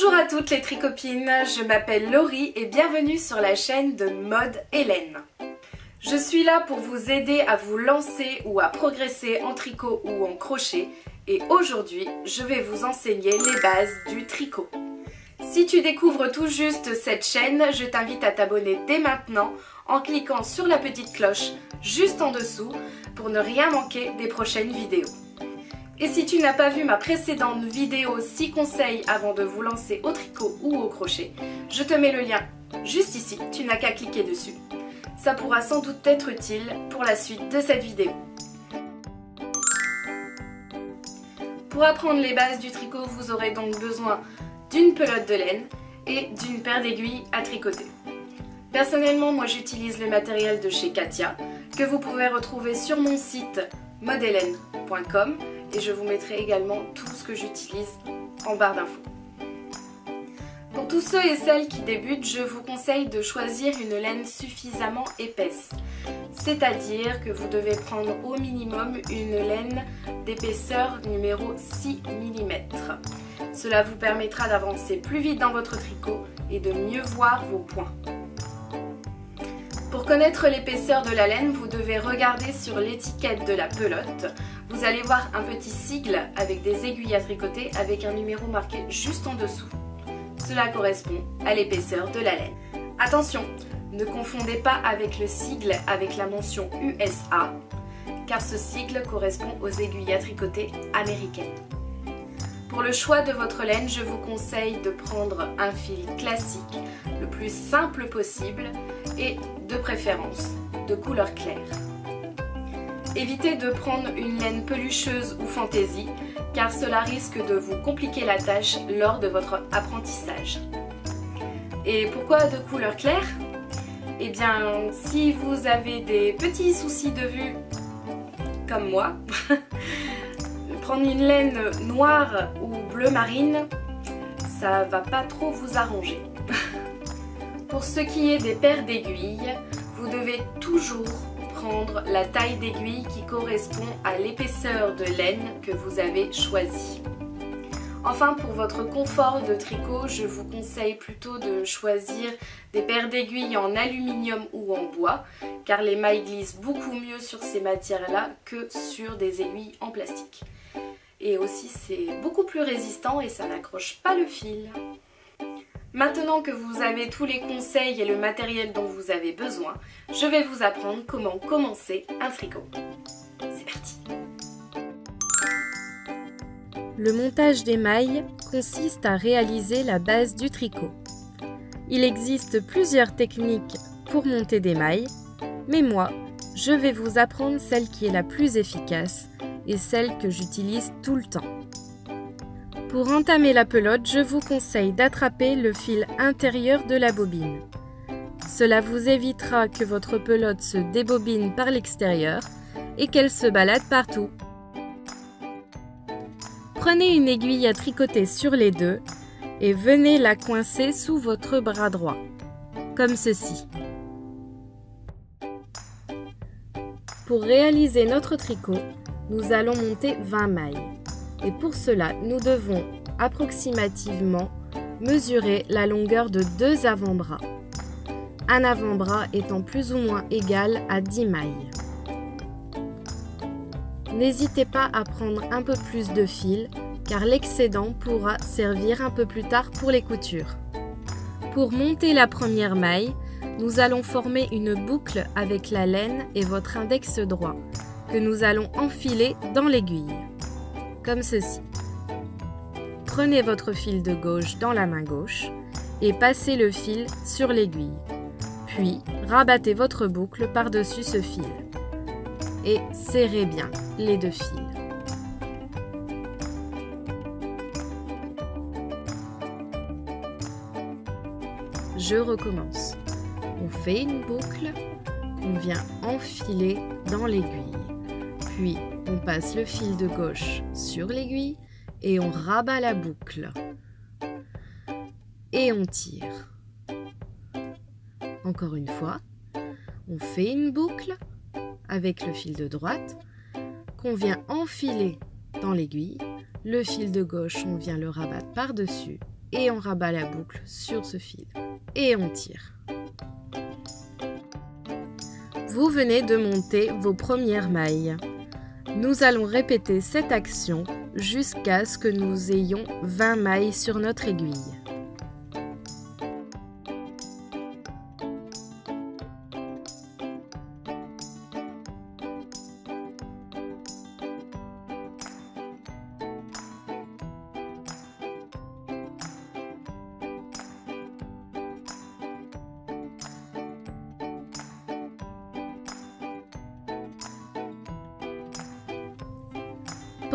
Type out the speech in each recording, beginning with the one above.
Bonjour à toutes les tricopines, je m'appelle Laurie et bienvenue sur la chaîne de Mode Hélène. Je suis là pour vous aider à vous lancer ou à progresser en tricot ou en crochet et aujourd'hui je vais vous enseigner les bases du tricot. Si tu découvres tout juste cette chaîne, je t'invite à t'abonner dès maintenant en cliquant sur la petite cloche juste en dessous pour ne rien manquer des prochaines vidéos. Et si tu n'as pas vu ma précédente vidéo 6 conseils avant de vous lancer au tricot ou au crochet, je te mets le lien juste ici, tu n'as qu'à cliquer dessus. Ça pourra sans doute être utile pour la suite de cette vidéo. Pour apprendre les bases du tricot, vous aurez donc besoin d'une pelote de laine et d'une paire d'aiguilles à tricoter. Personnellement, moi j'utilise le matériel de chez Katia, que vous pouvez retrouver sur mon site modehelene.com et je vous mettrai également tout ce que j'utilise en barre d'infos. Pour tous ceux et celles qui débutent, je vous conseille de choisir une laine suffisamment épaisse. C'est-à-dire que vous devez prendre au minimum une laine d'épaisseur numéro 6 mm. Cela vous permettra d'avancer plus vite dans votre tricot et de mieux voir vos points. Pour connaître l'épaisseur de la laine, vous devez regarder sur l'étiquette de la pelote. Vous allez voir un petit sigle avec des aiguilles à tricoter avec un numéro marqué juste en dessous. Cela correspond à l'épaisseur de la laine. Attention, ne confondez pas avec le sigle avec la mention USA, car ce sigle correspond aux aiguilles à tricoter américaines. Pour le choix de votre laine, je vous conseille de prendre un fil classique, le plus simple possible et de préférence de couleur claire. Évitez de prendre une laine pelucheuse ou fantaisie car cela risque de vous compliquer la tâche lors de votre apprentissage. Et pourquoi de couleur claire? Eh bien, si vous avez des petits soucis de vue comme moi, prendre une laine noire ou bleu marine, ça va pas trop vous arranger. Pour ce qui est des paires d'aiguilles, vous devez toujours prendre la taille d'aiguille qui correspond à l'épaisseur de laine que vous avez choisie. Enfin, pour votre confort de tricot, je vous conseille plutôt de choisir des paires d'aiguilles en aluminium ou en bois, car les mailles glissent beaucoup mieux sur ces matières-là que sur des aiguilles en plastique. Et aussi, c'est beaucoup plus résistant et ça n'accroche pas le fil. Maintenant que vous avez tous les conseils et le matériel dont vous avez besoin, je vais vous apprendre comment commencer un tricot. C'est parti! Le montage des mailles consiste à réaliser la base du tricot. Il existe plusieurs techniques pour monter des mailles, mais moi, je vais vous apprendre celle qui est la plus efficace et celle que j'utilise tout le temps. Pour entamer la pelote, je vous conseille d'attraper le fil intérieur de la bobine. Cela vous évitera que votre pelote se débobine par l'extérieur et qu'elle se balade partout. Prenez une aiguille à tricoter sur les deux et venez la coincer sous votre bras droit, comme ceci. Pour réaliser notre tricot, nous allons monter 20 mailles. Et pour cela, nous devons approximativement mesurer la longueur de 2 avant-bras. Un avant-bras étant plus ou moins égal à 10 mailles. N'hésitez pas à prendre un peu plus de fil, car l'excédent pourra servir un peu plus tard pour les coutures. Pour monter la première maille, nous allons former une boucle avec la laine et votre index droit, que nous allons enfiler dans l'aiguille. Comme ceci. Prenez votre fil de gauche dans la main gauche et passez le fil sur l'aiguille. Puis, rabattez votre boucle par-dessus ce fil. Et serrez bien les deux fils. Je recommence. On fait une boucle qu'on vient enfiler dans l'aiguille. Puis, on passe le fil de gauche sur l'aiguille et on rabat la boucle. Et on tire. Encore une fois, on fait une boucle avec le fil de droite qu'on vient enfiler dans l'aiguille, Le fil de gauche, on vient le rabattre par-dessus et on rabat la boucle sur ce fil et on tire. Vous venez de monter vos premières mailles. Nous allons répéter cette action jusqu'à ce que nous ayons 20 mailles sur notre aiguille.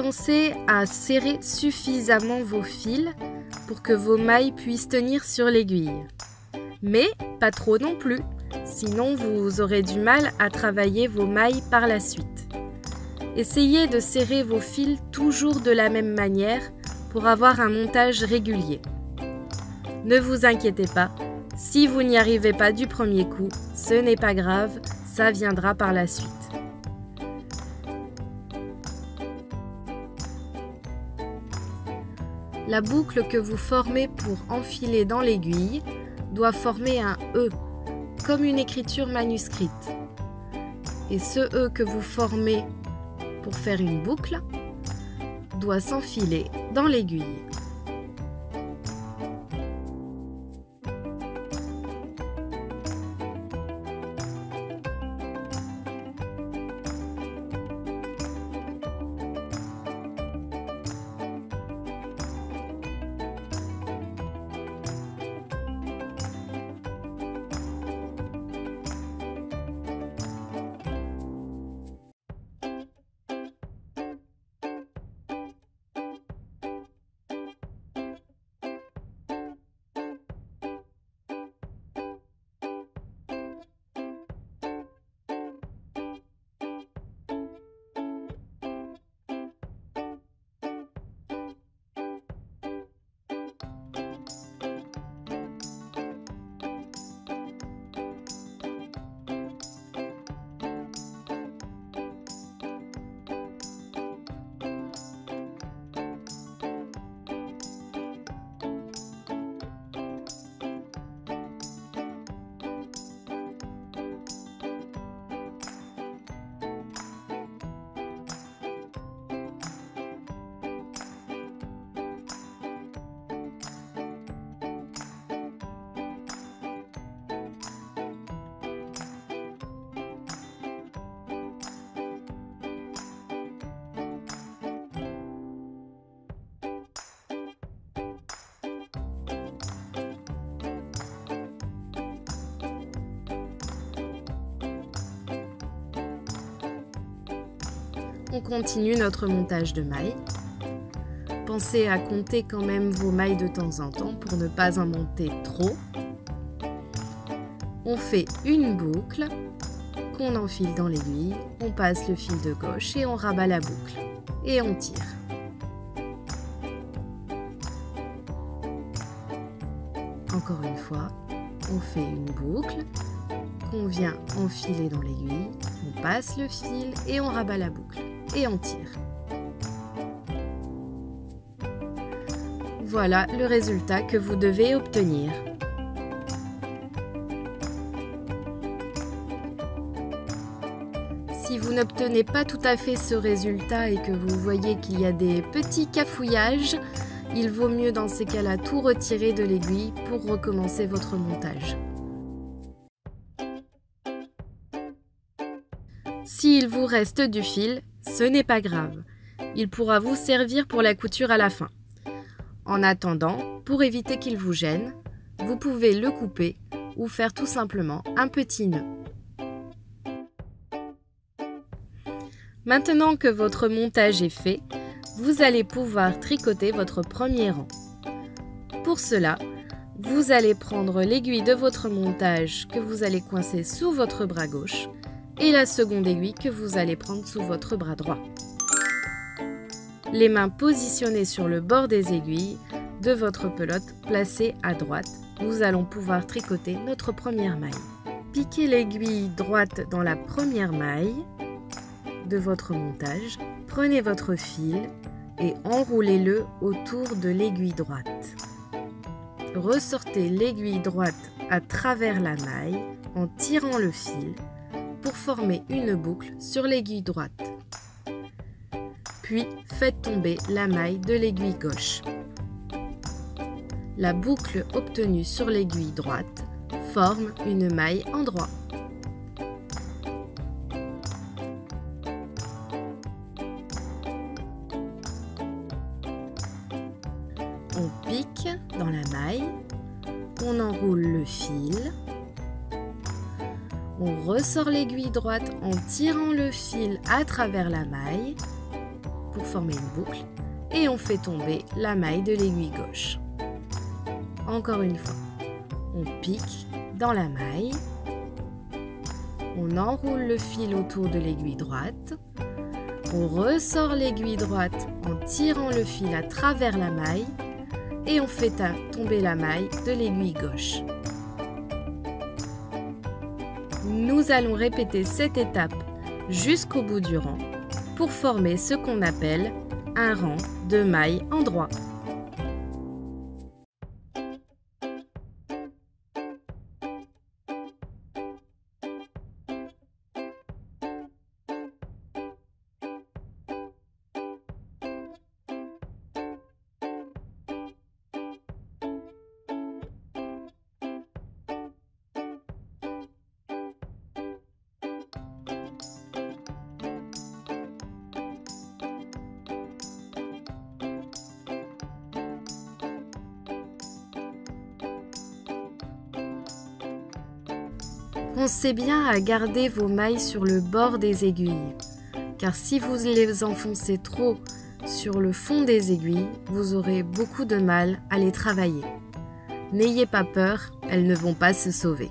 Pensez à serrer suffisamment vos fils pour que vos mailles puissent tenir sur l'aiguille. Mais pas trop non plus, sinon vous aurez du mal à travailler vos mailles par la suite. Essayez de serrer vos fils toujours de la même manière pour avoir un montage régulier. Ne vous inquiétez pas, si vous n'y arrivez pas du premier coup, ce n'est pas grave, ça viendra par la suite. La boucle que vous formez pour enfiler dans l'aiguille doit former un E, comme une écriture manuscrite. Et ce E que vous formez pour faire une boucle doit s'enfiler dans l'aiguille. On continue notre montage de mailles. Pensez à compter quand même vos mailles de temps en temps pour ne pas en monter trop. On fait une boucle qu'on enfile dans l'aiguille, on passe le fil de gauche et on rabat la boucle et on tire. Encore une fois, on fait une boucle qu'on vient enfiler dans l'aiguille, on passe le fil et on rabat la boucle et on tire. Voilà le résultat que vous devez obtenir. Si vous n'obtenez pas tout à fait ce résultat et que vous voyez qu'il y a des petits cafouillages, il vaut mieux dans ces cas-là tout retirer de l'aiguille pour recommencer votre montage. S'il vous reste du fil, ce n'est pas grave. Il pourra vous servir pour la couture à la fin. En attendant, pour éviter qu'il vous gêne, vous pouvez le couper ou faire tout simplement un petit nœud. Maintenant que votre montage est fait, vous allez pouvoir tricoter votre premier rang. Pour cela, vous allez prendre l'aiguille de votre montage que vous allez coincer sous votre bras gauche et la seconde aiguille que vous allez prendre sous votre bras droit. Les mains positionnées sur le bord des aiguilles de votre pelote placée à droite, nous allons pouvoir tricoter notre première maille. Piquez l'aiguille droite dans la première maille de votre montage, prenez votre fil et enroulez-le autour de l'aiguille droite. Ressortez l'aiguille droite à travers la maille en tirant le fil pour former une boucle sur l'aiguille droite. Puis faites tomber la maille de l'aiguille gauche. La boucle obtenue sur l'aiguille droite forme une maille en droit. On pique dans la maille, on enroule le fil, on ressort l'aiguille droite en tirant le fil à travers la maille pour former une boucle et on fait tomber la maille de l'aiguille gauche. Encore une fois, on pique dans la maille, on enroule le fil autour de l'aiguille droite, on ressort l'aiguille droite en tirant le fil à travers la maille et on fait tomber la maille de l'aiguille gauche. Nous allons répéter cette étape jusqu'au bout du rang pour former ce qu'on appelle un rang de mailles en droit. Pensez bien à garder vos mailles sur le bord des aiguilles, car si vous les enfoncez trop sur le fond des aiguilles, vous aurez beaucoup de mal à les travailler. N'ayez pas peur, elles ne vont pas se sauver.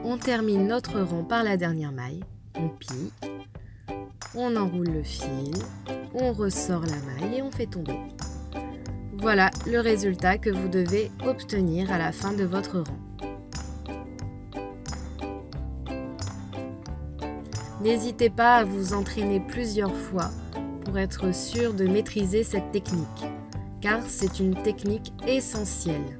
On termine notre rang par la dernière maille, on pique, on enroule le fil, on ressort la maille et on fait tomber. Voilà le résultat que vous devez obtenir à la fin de votre rang. N'hésitez pas à vous entraîner plusieurs fois pour être sûr de maîtriser cette technique, car c'est une technique essentielle.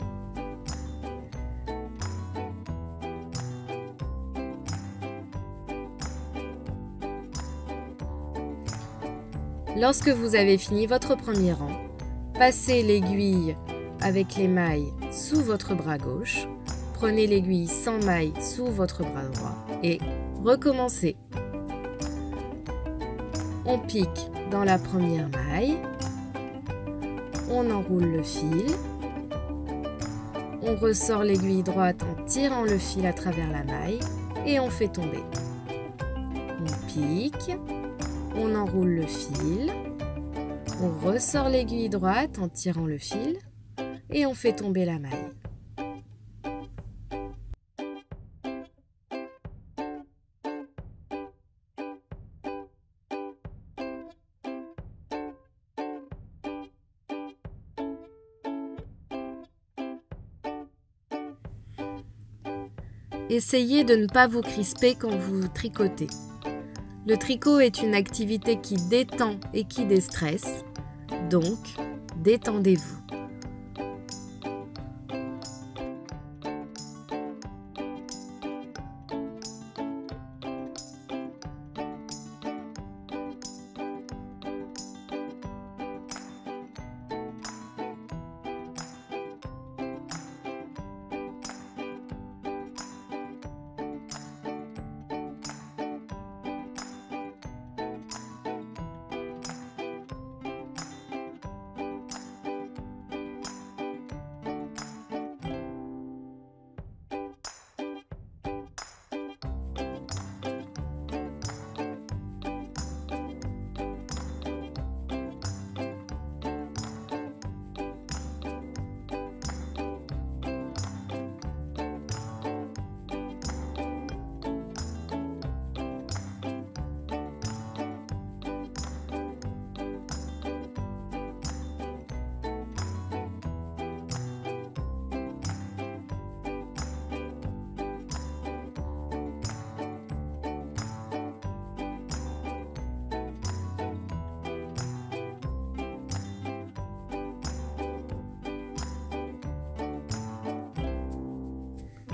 Lorsque vous avez fini votre premier rang, passez l'aiguille avec les mailles sous votre bras gauche, prenez l'aiguille sans maille sous votre bras droit et recommencez. On pique dans la première maille, on enroule le fil, on ressort l'aiguille droite en tirant le fil à travers la maille et on fait tomber. On pique, on enroule le fil, on ressort l'aiguille droite en tirant le fil et on fait tomber la maille. Essayez de ne pas vous crisper quand vous tricotez. Le tricot est une activité qui détend et qui déstresse, donc détendez-vous.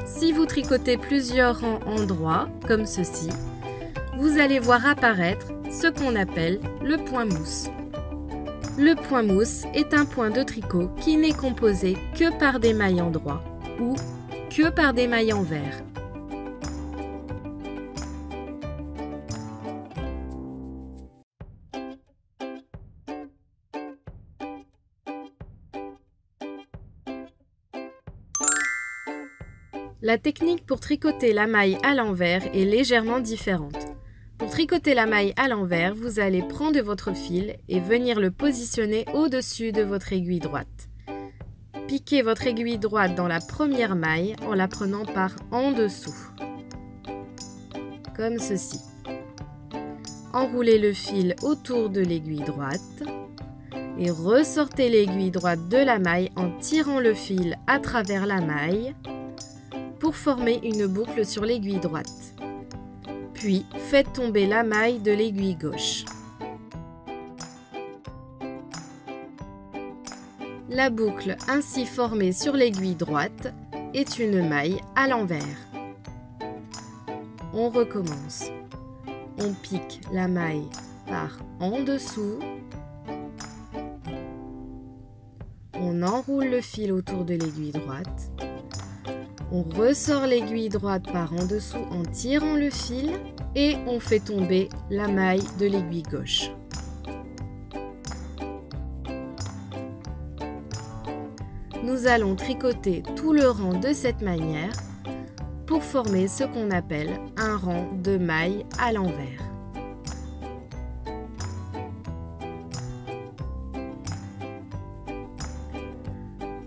Si vous tricotez plusieurs rangs en droit, comme ceci, vous allez voir apparaître ce qu'on appelle le point mousse. Le point mousse est un point de tricot qui n'est composé que par des mailles en droit ou que par des mailles en vert. La technique pour tricoter la maille à l'envers est légèrement différente. Pour tricoter la maille à l'envers, vous allez prendre votre fil et venir le positionner au-dessus de votre aiguille droite. Piquez votre aiguille droite dans la première maille en la prenant par en dessous, comme ceci. Enroulez le fil autour de l'aiguille droite et ressortez l'aiguille droite de la maille en tirant le fil à travers la maille pour former une boucle sur l'aiguille droite. Puis, faites tomber la maille de l'aiguille gauche. La boucle ainsi formée sur l'aiguille droite est une maille à l'envers. On recommence. On pique la maille par en dessous. On enroule le fil autour de l'aiguille droite. On ressort l'aiguille droite par en dessous en tirant le fil et on fait tomber la maille de l'aiguille gauche. Nous allons tricoter tout le rang de cette manière pour former ce qu'on appelle un rang de mailles à l'envers.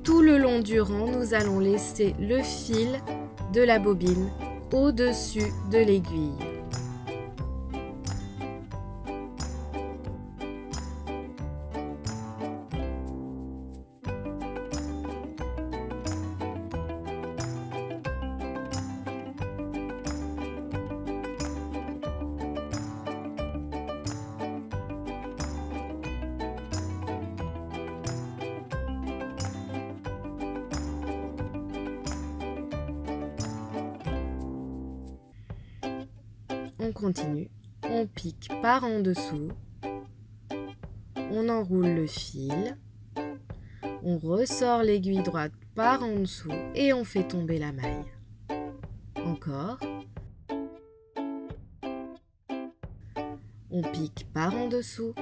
Tout le long du rang, nous allons laisser le fil de la bobine au-dessus de l'aiguille. On continue, on pique par en dessous, On enroule le fil, on ressort l'aiguille droite par en dessous et on fait tomber la maille. Encore. On pique par en dessous,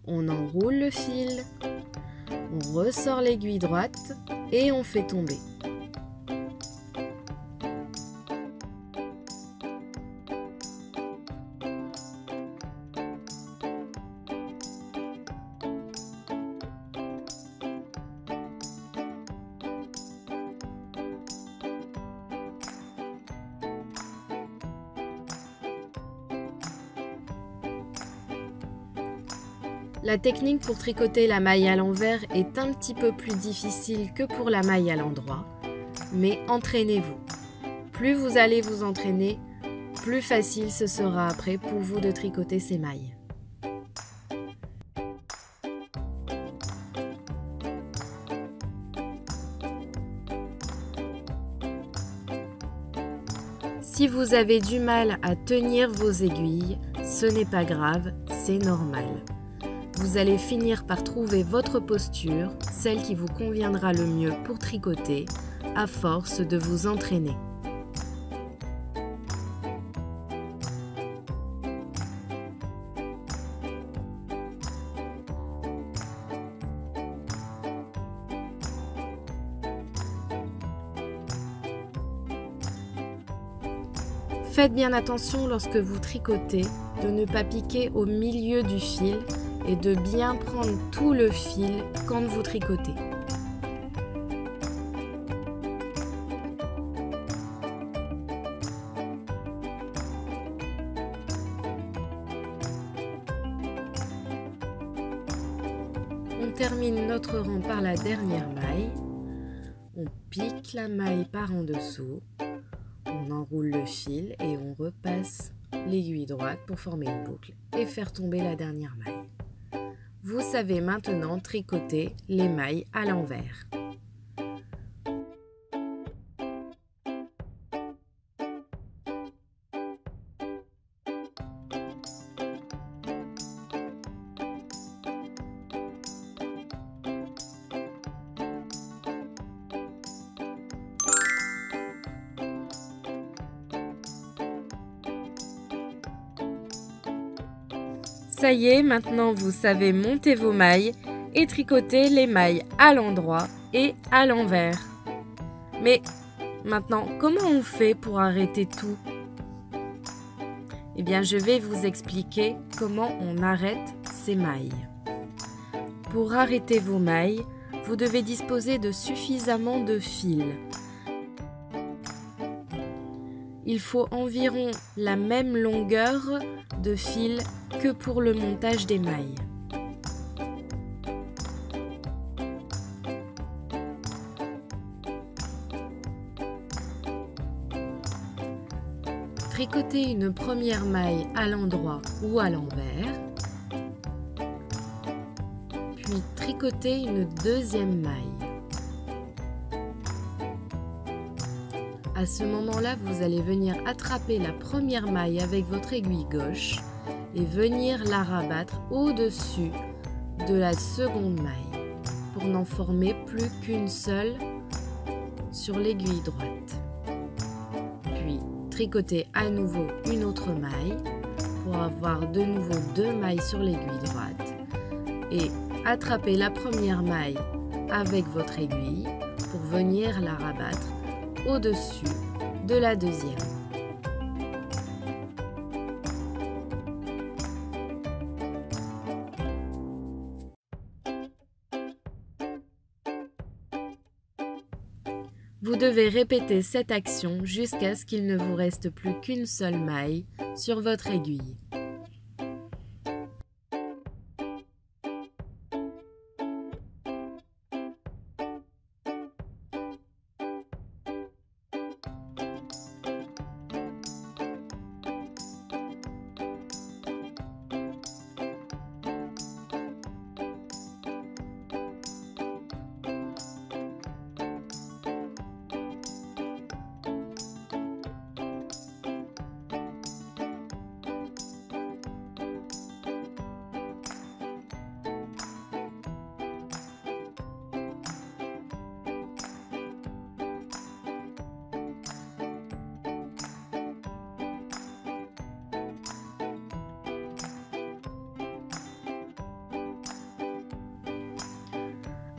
on enroule le fil, on ressort l'aiguille droite et on fait tomber. La technique pour tricoter la maille à l'envers est un petit peu plus difficile que pour la maille à l'endroit, mais entraînez-vous. Plus vous allez vous entraîner, plus facile ce sera après pour vous de tricoter ces mailles. Si vous avez du mal à tenir vos aiguilles, ce n'est pas grave, c'est normal. Vous allez finir par trouver votre posture, celle qui vous conviendra le mieux pour tricoter, à force de vous entraîner. Faites bien attention lorsque vous tricotez de ne pas piquer au milieu du fil et de bien prendre tout le fil quand vous tricotez. On termine notre rang par la dernière maille. On pique la maille par en dessous. On enroule le fil et on repasse l'aiguille droite pour former une boucle et faire tomber la dernière maille. Vous savez maintenant tricoter les mailles à l'envers. Ça y est, maintenant vous savez monter vos mailles et tricoter les mailles à l'endroit et à l'envers. Mais maintenant, comment on fait pour arrêter tout? Eh bien, je vais vous expliquer comment on arrête ces mailles. Pour arrêter vos mailles, vous devez disposer de suffisamment de fil. Il faut environ la même longueur de fil que pour le montage des mailles. Tricotez une première maille à l'endroit ou à l'envers, puis tricotez une deuxième maille. À ce moment-là, vous allez venir attraper la première maille avec votre aiguille gauche et venir la rabattre au-dessus de la seconde maille pour n'en former plus qu'une seule sur l'aiguille droite. Puis tricotez à nouveau une autre maille pour avoir de nouveau deux mailles sur l'aiguille droite et attrapez la première maille avec votre aiguille pour venir la rabattre au-dessus de la deuxième. Vous devez répéter cette action jusqu'à ce qu'il ne vous reste plus qu'une seule maille sur votre aiguille.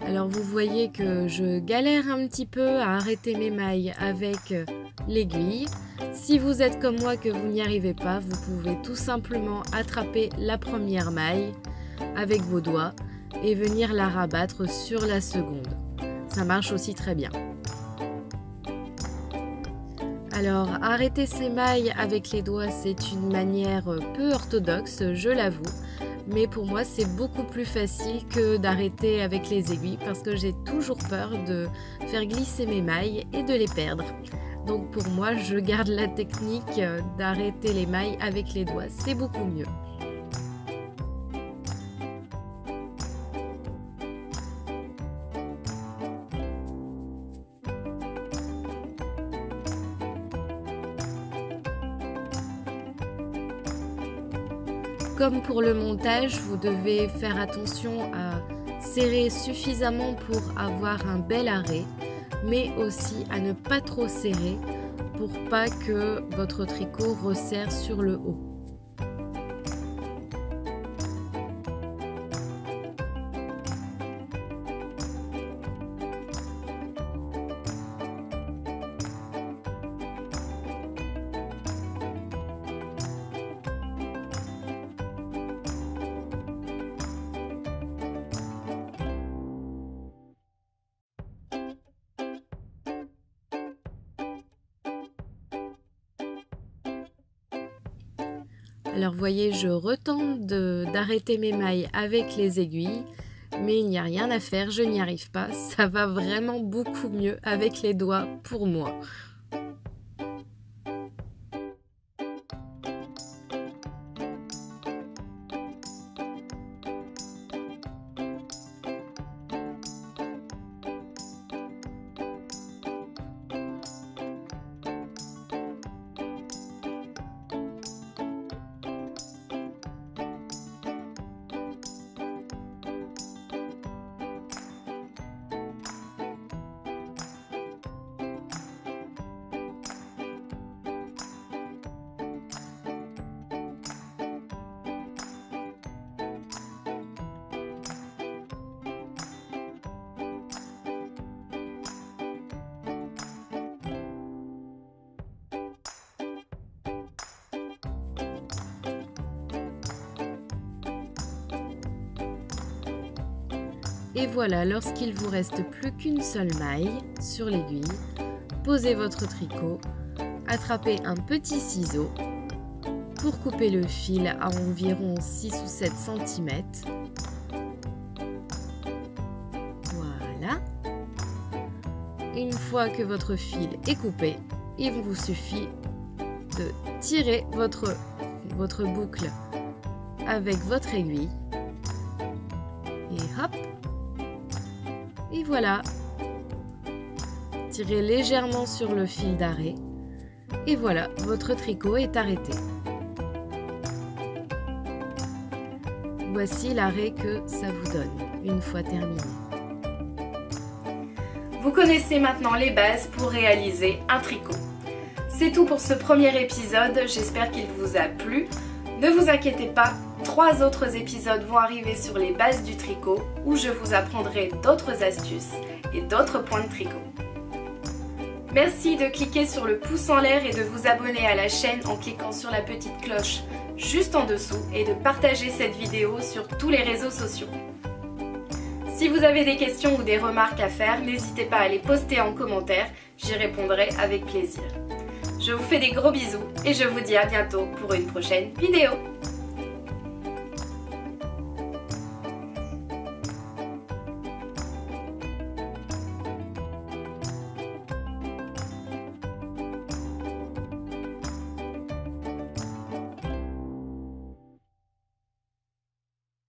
Alors vous voyez que je galère un petit peu à arrêter mes mailles avec l'aiguille. Si vous êtes comme moi que vous n'y arrivez pas, vous pouvez tout simplement attraper la première maille avec vos doigts et venir la rabattre sur la seconde. Ça marche aussi très bien. Alors arrêter ces mailles avec les doigts, c'est une manière peu orthodoxe, je l'avoue. Mais pour moi, c'est beaucoup plus facile que d'arrêter avec les aiguilles parce que j'ai toujours peur de faire glisser mes mailles et de les perdre. Donc pour moi, je garde la technique d'arrêter les mailles avec les doigts, c'est beaucoup mieux. Comme pour le montage, vous devez faire attention à serrer suffisamment pour avoir un bel arrêt, mais aussi à ne pas trop serrer pour pas que votre tricot resserre sur le haut. Alors voyez, je retente d'arrêter mes mailles avec les aiguilles, mais il n'y a rien à faire, je n'y arrive pas. Ça va vraiment beaucoup mieux avec les doigts pour moi. Et voilà, lorsqu'il vous reste plus qu'une seule maille sur l'aiguille, posez votre tricot, attrapez un petit ciseau pour couper le fil à environ 6 ou 7 cm. Voilà. Une fois que votre fil est coupé, il vous suffit de tirer votre boucle avec votre aiguille. Et hop! Et voilà, tirez légèrement sur le fil d'arrêt et voilà, votre tricot est arrêté. Voici l'arrêt que ça vous donne une fois terminé. Vous connaissez maintenant les bases pour réaliser un tricot. C'est tout pour ce premier épisode, j'espère qu'il vous a plu. Ne vous inquiétez pas, 3 autres épisodes vont arriver sur les bases du tricot où je vous apprendrai d'autres astuces et d'autres points de tricot. Merci de cliquer sur le pouce en l'air et de vous abonner à la chaîne en cliquant sur la petite cloche juste en dessous et de partager cette vidéo sur tous les réseaux sociaux. Si vous avez des questions ou des remarques à faire, n'hésitez pas à les poster en commentaire, j'y répondrai avec plaisir. Je vous fais des gros bisous et je vous dis à bientôt pour une prochaine vidéo.